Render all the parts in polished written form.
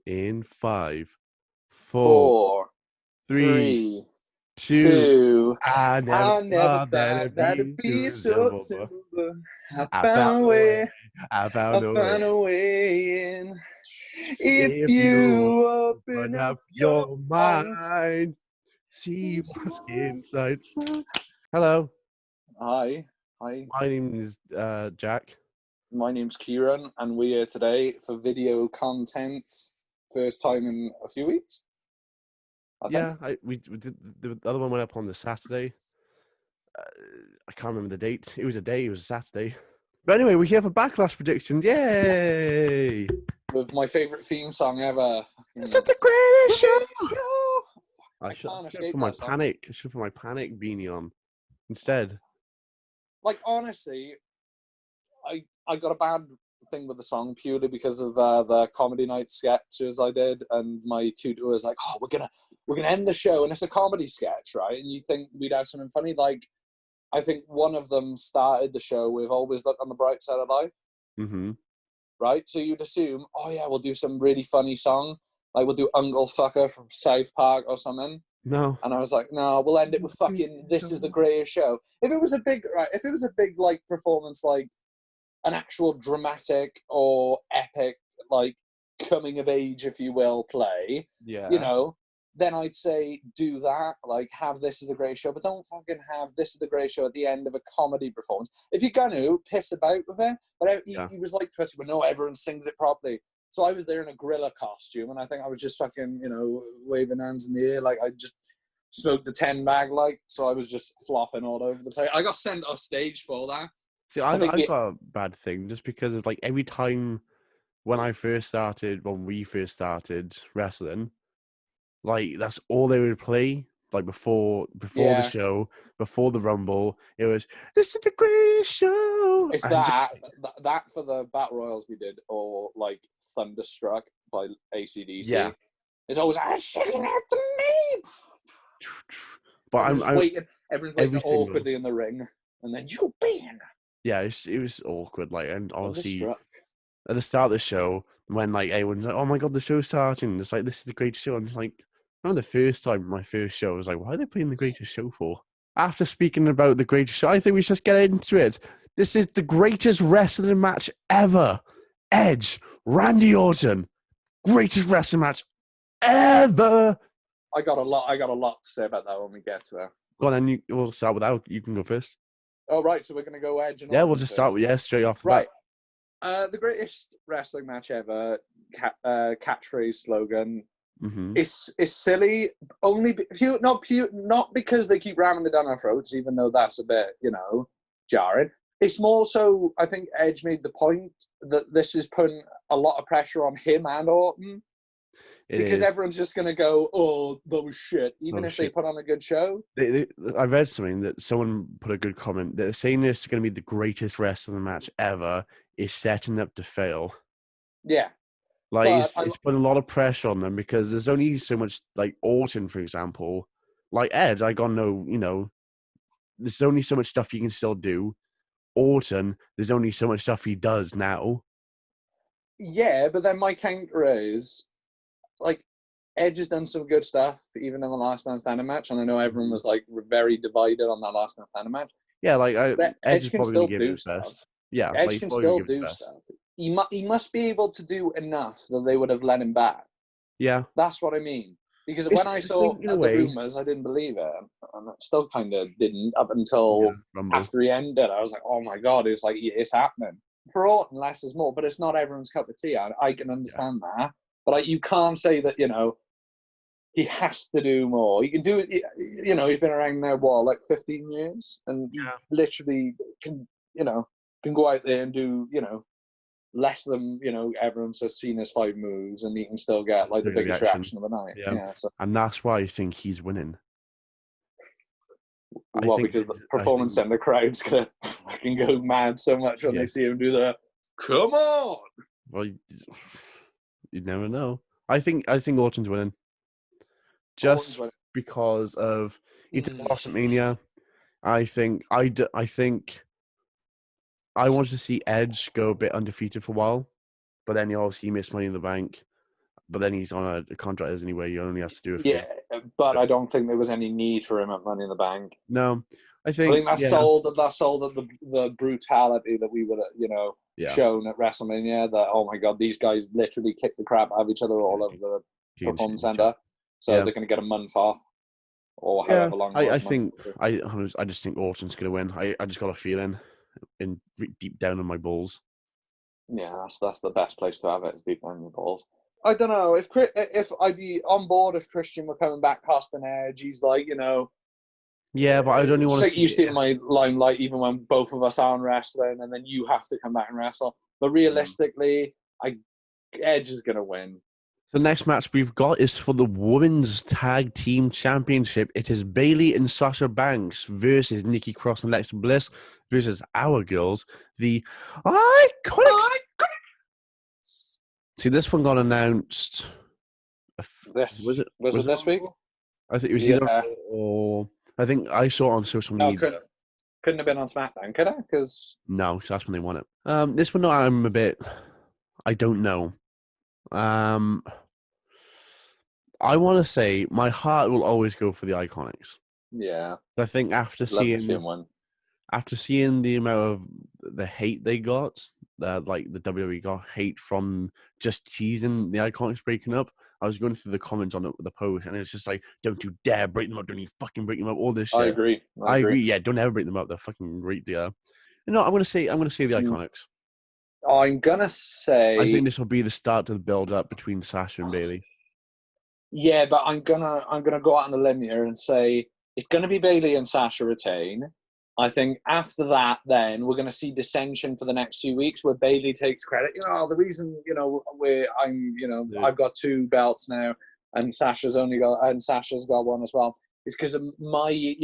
In 5, 4, Four, 3, three, 2. two. I never I never thought that thought it'd that it'd be be so so simple. simple. I I found found a a way. way. I found I a way. found a way in. If If you you open open up up your your mind. mind, see what's inside. Hello, Hi, hi. my name is Jack. My name's Kieran, and we're here today for video content. First time in a few weeks, I think. Yeah, we did the other one went up on the Saturday. I can't remember the date. It was a Saturday. But anyway, we're here for Backlash predictions. Yay! With my favourite theme song ever. It's the greatest show. Show. I I should can't put escape my that song. panic. I should put my panic beanie on instead. Like, honestly, I got a bad thing with the song purely because of the comedy night sketches I did, and my tutor was like, "Oh, we're gonna end the show, and it's a comedy sketch, right?" And you think we'd have something funny. Like, I think one of them started the show with "Always look on the bright side of life," Mm-hmm. right? So you'd assume, oh yeah, we'll do some really funny song, like we'll do Uncle Fucker from South Park or something. No. And I was like, no, we'll end it with fucking "This is the greatest show." If it was a big, right, if it was a big like performance, like an actual dramatic or epic, like coming of age, if you will, play, Yeah. then I'd say do that. Like, have "This is the greatest show," but don't fucking have "This is the greatest show" at the end of a comedy performance. If you're gonna piss about with it, but he was like twisted, but no, everyone sings it properly. So I was there in a gorilla costume, and I think I was just fucking, waving hands in the air, like I just smoked the 10 bag, like, so I was just flopping all over the place. I got sent off stage for that. See, I think I've got a bad thing just because of like every time when we first started wrestling, like that's all they would play. Like before the yeah, show, before the Rumble, it was "This is the greatest show." it's And that for the Battle Royals we did, or like Thunderstruck by AC/DC. yeah, It's always, "I'm shaking at the knee." but Everyone's waiting. Everyone's waiting every single awkwardly in the ring, and then you bin yeah, it was awkward. Like, and honestly, Thunderstruck. at the start of the show, when like everyone's like, "Oh my god, the show's starting!" It's like, "This is the greatest show." I'm just like, I remember the first time my first show I was like, "Why are they playing the greatest show for?" After speaking about the greatest show, I think we should just get into it. This is the greatest wrestling match ever. Edge, Randy Orton, greatest wrestling match ever. I got a lot to say about that when we get to it. Go on, then we'll start with that. You can go first. Oh, right, so we're gonna go Edge and Yeah, Orton we'll just start first. with straight off the Right. bat. The greatest wrestling match ever, catchphrase slogan. Mm-hmm. It's silly, only not because they keep ramming it down our throats, even though that's a bit, jarring. It's more so, I think Edge made the point that this is putting a lot of pressure on him and Orton. Because everyone's just going to go, "Oh, that was shit," even if they put on a good show. I read something that someone put a good comment. They're saying this is going to be the greatest wrestling match ever. Is setting up to fail. Yeah. Like, it's put a lot of pressure on them because there's only so much, like Orton, for example. Like Edge, I got no, there's only so much stuff you can still do. Orton, there's only so much stuff he does now. Yeah, but then my counter is, like, Edge has done some good stuff, even in the Last Man Standing match, and I know everyone was like very divided on that Last Man Standing match. Yeah, like Edge is can probably going still to give it do his stuff. best. Yeah, Edge can still do stuff. He must be able to do enough that they would have let him back. Yeah, that's what I mean. Because when I saw the rumors, I didn't believe it, and I still kind of didn't up until after he ended. I was like, "Oh my god!" It's like, it's happening. For Orton, less is more, but it's not everyone's cup of tea. I can understand that, but you can't say that he has to do more. He can do it. He's been around now like 15 years, and he literally can go out there and do less than everyone's just seen his 5 moves, and he can still get like the biggest reaction of the night. Yeah, so. And that's why I think he's winning. Because the performance and the crowd's gonna fucking go mad so much when they see him do that. Come on. Well, you'd never know. I think Orton's winning. Just because of he did lost at Mania. I think I wanted to see Edge go a bit undefeated for a while, but then he obviously missed Money in the Bank. but then he's on a contract, isn't he, where he only has to do a few. Yeah, but I don't think there was any need for him at Money in the Bank. No, I think that sold the brutality that we would shown at WrestleMania. That, oh my God, these guys literally kick the crap out of each other all over the Performance Center. So they're going to get a month off, or however long. I just think Orton's going to win. I just got a feeling deep down in my balls. Yeah, that's the best place to have it, is deep down in your balls. I don't know if I'd be on board if Christian were coming back casting Edge. He's like, yeah, but I don't even want to see you steal my limelight even when both of us aren't wrestling, and then you have to come back and wrestle. But realistically, Edge is going to win. The next match we've got is for the Women's Tag Team Championship. It is Bayley and Sasha Banks versus Nikki Cross and Alexa Bliss versus our girls, the Iconics. See, this one got announced. Was it this week? I think it was either or. I think I saw it on social media. Couldn't have been on SmackDown, could it? No, because that's when they won it. This one, I'm a bit. I don't know. I want to say my heart will always go for the Iconics. Yeah. I think after seeing the amount of the hate they got, like the WWE got hate from just teasing the Iconics breaking up. I was going through the comments on the post, and it's just like, don't you dare break them up! Don't you fucking break them up! All this shit. I agree. Yeah, don't ever break them up. They're fucking great together. No, I'm gonna say the Iconics. I'm gonna say. I think this will be the start to the build up between Sasha and Bayley. Yeah, but I'm gonna go out on a limb here and say it's gonna be Bayley and Sasha retain. I think after that, then we're gonna see dissension for the next few weeks, where Bayley takes credit. The reason I've got 2 belts now, and Sasha's got one as well, is because of my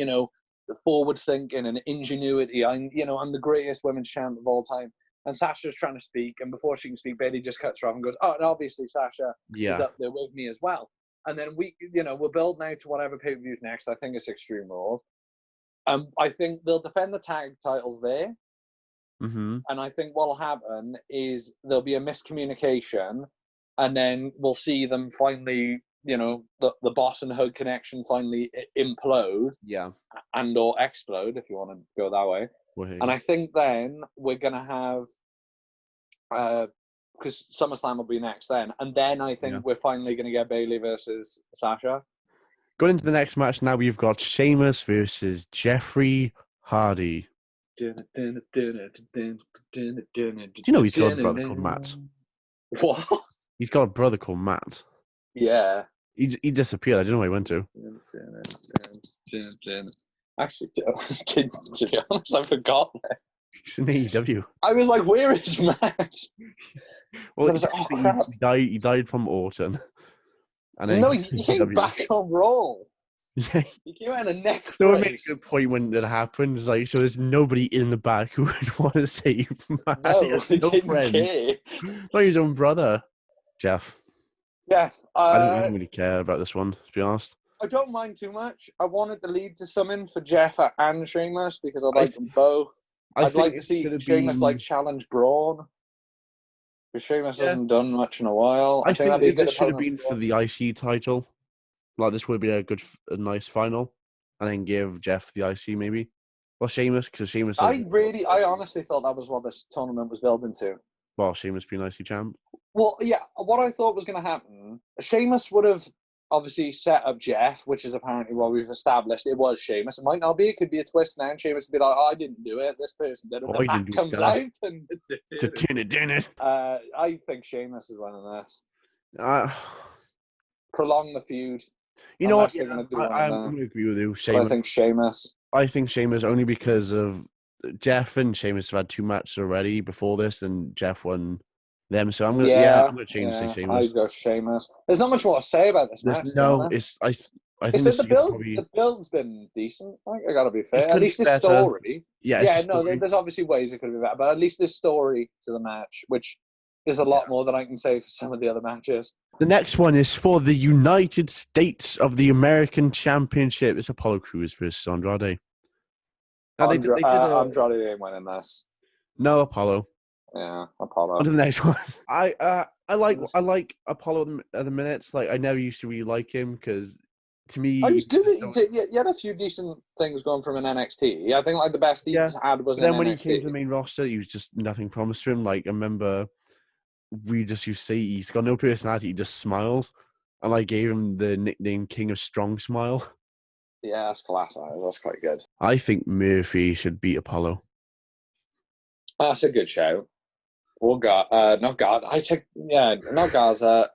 forward thinking and ingenuity. I'm the greatest women's champ of all time. And Sasha's trying to speak, and before she can speak, Bayley just cuts her off and goes, "Oh, and obviously Sasha is up there with me as well." And then we're building out to whatever pay-per-views next. I think it's Extreme Rules. I think they'll defend the tag titles there. Mm-hmm. And I think what'll happen is there'll be a miscommunication, and then we'll see them finally, the Boss and Hood connection finally implode. Yeah. And or explode, if you want to go that way. And I think then we're going to have, because SummerSlam will be next then, and then I think we're finally going to get Bayley versus Sasha. Going into the next match now, we've got Sheamus versus Jeffrey Hardy. Do you know he's got a brother called Matt? What? He's got a brother called Matt. Yeah. He disappeared. I don't know where he went to. Actually, to be honest, I forgot that. He's in AEW. I was like, where is Matt? Well, I was like, oh, crap. He died from Orton. And then he came back on Raw. Yeah. He came out in a neck brace. No, it makes a good point when it happened. It's like, so there's nobody in the back who would want to save Matt. No, he didn't care. Not his own brother. Jeff. Yes. I don't really care about this one, to be honest. I don't mind too much. I wanted the lead to summon for Jeff and Sheamus because I like them both. I'd like to see Sheamus challenge Braun. Because Sheamus hasn't done much in a while. I think this should have been for the IC title. Like, this would be a nice final. And then give Jeff the IC, maybe. Or Sheamus, because Sheamus... I honestly thought that was what this tournament was building to. Well, Sheamus being IC champ. Well, yeah, what I thought was going to happen, Sheamus would have obviously set up Jeff, which is apparently what we've established. It was Sheamus. It might not be. It could be a twist now. And Sheamus would be like, I didn't do it. This person did it. And Matt comes out and... I think Sheamus is winning this. Prolong the feud. You know what? I'm going to agree with you. I think Sheamus. I think Sheamus only because of Jeff and Sheamus have had 2 matches already before this, and Jeff won them. So I'm going to change to Sheamus. I go Sheamus. There's not much more to say about this match. No, I think the build's been decent. I got to be fair. At least the story. There's obviously ways it could be better, but at least this story to the match, which is a lot more than I can say for some of the other matches. The next one is for the United States of the American Championship. It's Apollo Crews versus Andrade. Now, Andrade ain't winning this. No, Apollo. Yeah, Apollo. On to the next one. I like Apollo at the minute. Like, I never used to really like him because, to me, he's good. He had a few decent things going from an NXT. I think like the best he's had was. But then in when NXT. he came to the main roster, he was just nothing promised to him. Like, I remember we just used to say he's got no personality. He just smiles, and I gave him the nickname King of Strong Smile. Yeah, that's class. That's quite good. I think Murphy should beat Apollo. That's a good shout. Or God, not God. Not Gaza.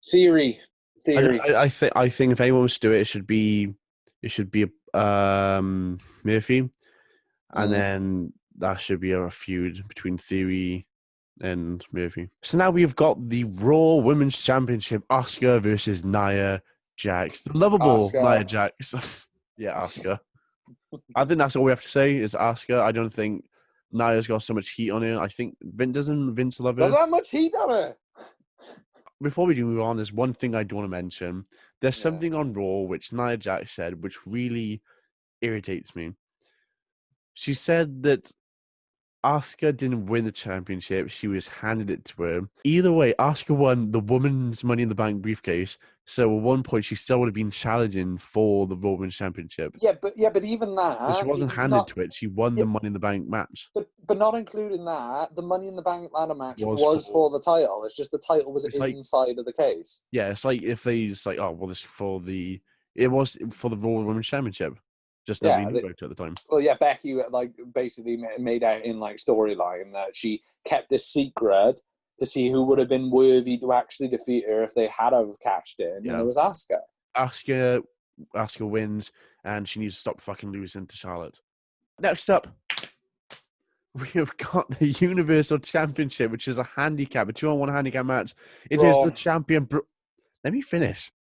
Theory. I think if anyone was to do it, it should be Murphy, and then that should be a feud between Theory and Murphy. So now we've got the Raw Women's Championship: Asuka versus Nia Jax, the lovable Nia Jax. Yeah, Asuka. I think that's all we have to say is Asuka. I don't think Nia's got so much heat on her. I think Vince love her. Does that much heat on her? Before we do move on, there's one thing I do want to mention. There's something on Raw which Nia Jax said, which really irritates me. She said that Asuka didn't win the championship. She was handed it to her. Either way, Asuka won the Women's Money in the Bank briefcase. So at one point, she still would have been challenging for the Raw Women's Championship. Yeah, but even that... But she wasn't handed to it. She won the Money in the Bank match. But not including that, the Money in the Bank ladder match was for the title. It's just the title was inside of the case. Yeah, it's like if they just like, oh, well, this for the... It was for the Raw Women's Championship. Just nobody knew about it at the time. Well, yeah, Becky like basically made out in like storyline that she kept this secret to see who would have been worthy to actually defeat her if they had have cashed in. Yeah. And it was Asuka. Asuka wins, and she needs to stop fucking losing to Charlotte. Next up, we have got the Universal Championship, which is a handicap, a 2-on-1 handicap match. It is the champion. Let me finish.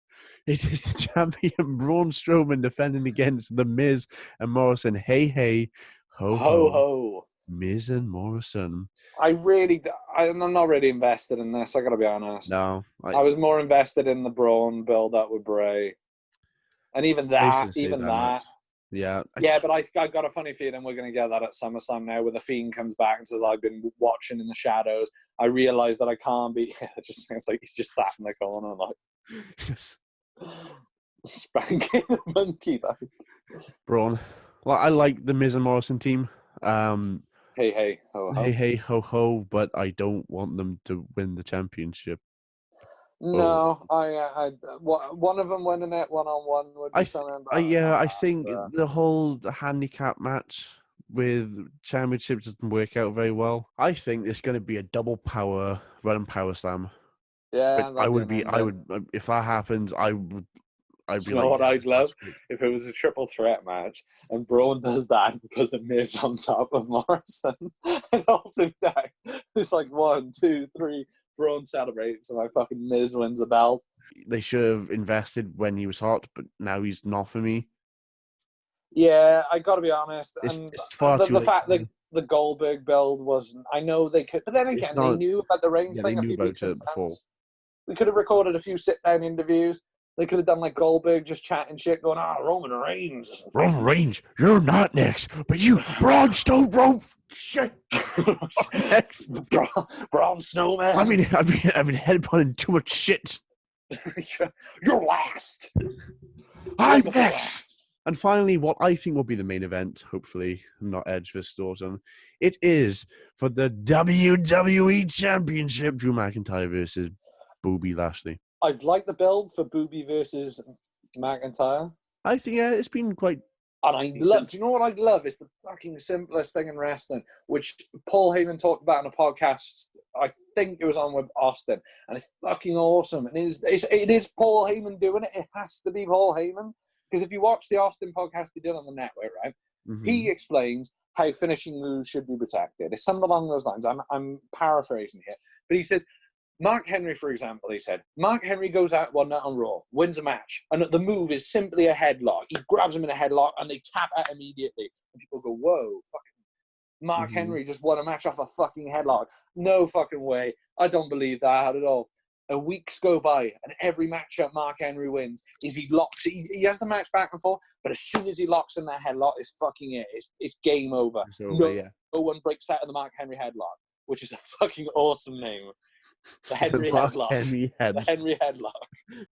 It is the champion Braun Strowman defending against The Miz and Morrison. Hey, hey, ho, ho. Miz and Morrison. I'm not really invested in this, I gotta be honest. No. I was more invested in the Braun build-up with Bray. And even that. Yeah. Yeah, but I got a funny feeling we're going to get that at SummerSlam now, where the Fiend comes back and says, I've been watching in the shadows. I realised that I can't be... It just sounds like he's just sat in the corner, like... spanking the monkey, like. Braun. Well, I like the Miz and Morrison team. Hey, hey, ho, ho. Hey, hey, ho, ho, but I don't want them to win the championship. No, one of them winning it one-on-one would be something. I think the whole handicap match with championships doesn't work out very well. I think it's going to be a double power run power slam. Yeah, I would if that happens, I'd be like, what I'd love if it was a triple threat match and Braun does that because the Miz on top of Morrison and also down. It's like 1, 2, 3. Braun celebrates and like fucking Miz wins the belt. They should have invested when he was hot, but now he's not for me. Yeah, I got to be honest. It's far too the fact that the Goldberg build wasn't. I know they could, but then again, they knew about the Reigns thing a few weeks before. We could have recorded a few sit-down interviews. They could have done like Goldberg just chatting shit, going, Roman Reigns. Roman Reigns, you're not next, but you, Braun Strowman. Shit. Next. Braun Snowman. I've been headbutting too much shit. You're last. I'm next. And finally, what I think will be the main event, hopefully not Edge vs. Orton, it is for the WWE Championship, Drew McIntyre versus Bobby Lashley. I've liked the build for Bobby versus McIntyre. I think it's been quite... And do you know what I love? It's the fucking simplest thing in wrestling, which Paul Heyman talked about in a podcast. I think it was on with Austin, and it's fucking awesome. And it is Paul Heyman doing it. It has to be Paul Heyman, because if you watch the Austin podcast he did on the network, right, he explains how finishing moves should be protected. It's something along those lines. I'm paraphrasing here, but he says, Mark Henry, for example, he said, Mark Henry goes out one night on Raw, wins a match, and the move is simply a headlock. He grabs him in a headlock, and they tap out immediately. And people go, whoa, fucking Mark Henry just won a match off a fucking headlock. No fucking way. I don't believe that at all. And weeks go by, and every matchup Mark Henry wins is he locks. He has the match back and forth, but as soon as he locks in that headlock, it's fucking it. It's game over. No one breaks out of the Mark Henry headlock. which is a fucking awesome name. The Henry Headlock. The Henry Headlock.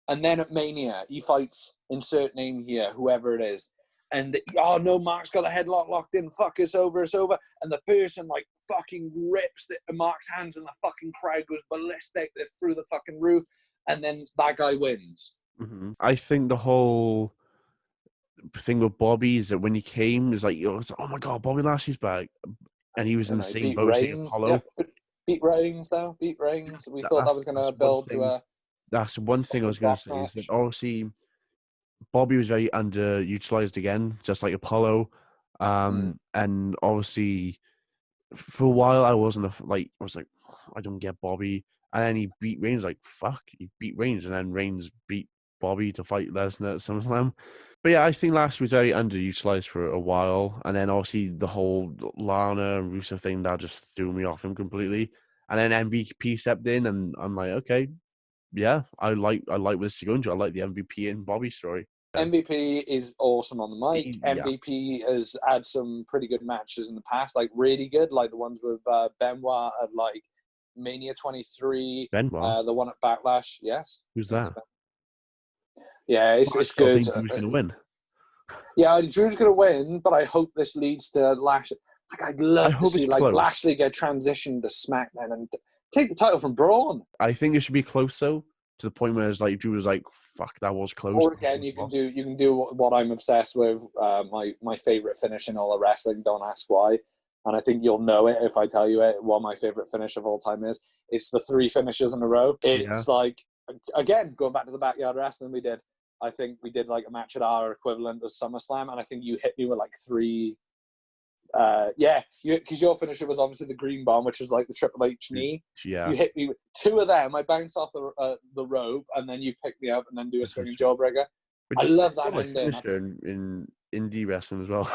And then at Mania, he fights, insert name here, whoever it is. And, no, Mark's got a headlock locked in. Fuck, it's over. And the person, like, fucking rips Mark's hands and the fucking crowd goes ballistic. They're through the fucking roof. And then that guy wins. Mm-hmm. I think the whole thing with Bobby is that when he came, it was like, oh my God, Bobby Lashley's back. And he was in the same boat as Apollo. Yeah, beat Reigns, though. Beat Reigns. We thought that was going to build to a... That's one thing I was going to say. Is that obviously, Bobby was very underutilized again, just like Apollo. And obviously, for a while, I was like, I don't get Bobby. And then he beat Reigns, like, fuck, he beat Reigns. And then Reigns beat Bobby to fight Lesnar at SummerSlam. But yeah, I think Lashley was very underutilized for a while. And then obviously the whole Lana and Rusev thing, that just threw me off him completely. And then MVP stepped in, and I'm like, okay, yeah, I like where this is going to. I like the MVP and Bobby story. MVP is awesome on the mic. MVP has had some pretty good matches in the past, like really good, like the ones with Benoit at like Mania 23. Benoit? The one at Backlash, yes. Who's that? Yeah, it's good. I think Drew's going to win. Yeah, Drew's going to win, but I hope this leads to Lashley. Like, I'd love to see Lashley get transitioned to SmackDown and take the title from Braun. I think it should be close, though, to the point where it's like Drew was like, "Fuck, that was close." Or again, you can do what I'm obsessed with. My favorite finish in all of wrestling. Don't ask why. And I think you'll know it if I tell you it. What my favorite finish of all time is. It's the 3 finishes in a row. It's like, again, going back to the backyard wrestling we did. I think we did like a match at our equivalent of SummerSlam, and I think you hit me with like 3. Because your finisher was obviously the green bomb, which was like the Triple H knee. Yeah. You hit me with 2 of them. I bounced off the rope, and then you picked me up and then do a swinging jawbreaker. I love that ending. Finisher in indie wrestling as well.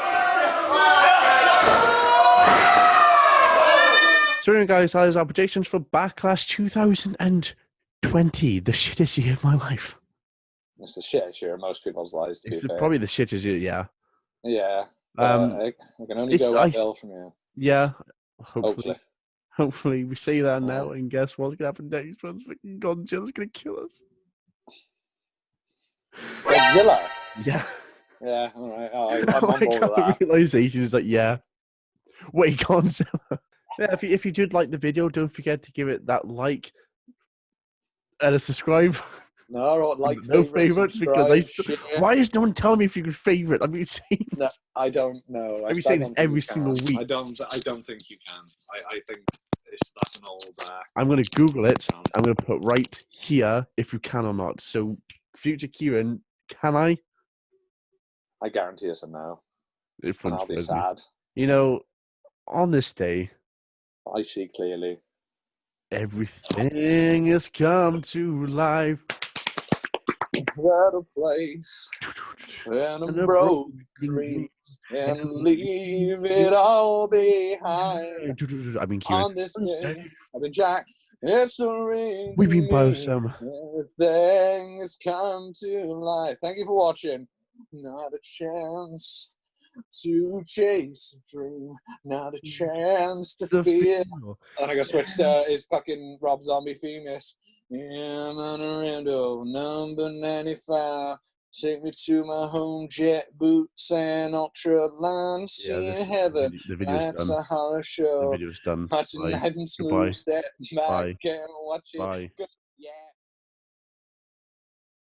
So anyway, guys, that is our predictions for Backlash 2020. The shittest year of my life. It's the shittest year of most people's lives, to be fair. Probably the shittest year, yeah. Yeah. I can only go uphill from here. Yeah. Hopefully we see that now, and guess what's going to happen next? Godzilla's going to kill us. Godzilla? Yeah. Yeah, all right. I'm on board with that. Realization is like, yeah. Wait, Godzilla. Yeah, if you did like the video, don't forget to give it that like and a subscribe. No favorites because why is no one telling me if you could favorite? I'm saying no, I don't know. I'm saying this every single week. I don't think you can. I think that's an old. I'm going to Google it. I'm going to put right here if you can or not. So, future Kieran, can I? I guarantee it's a no. And I'll be sad. You know, on this day, I see clearly. Everything has come to life. What a place and a broke dreams and leave it all behind. I mean, Kieran. On this day, I've been Jack. It's a ring. We've been Biosum. Everything has come to life. Thank you for watching. Not a chance to chase a dream, not a chance to feel. And I got switched to his fucking Rob Zombie famous. Yeah, I'm on a rando, number 95. Take me to my home jet boots and ultraline. Seeing heaven. That's done. A horror show. The video's done. Watching night and smooth step back and watch it. Bye.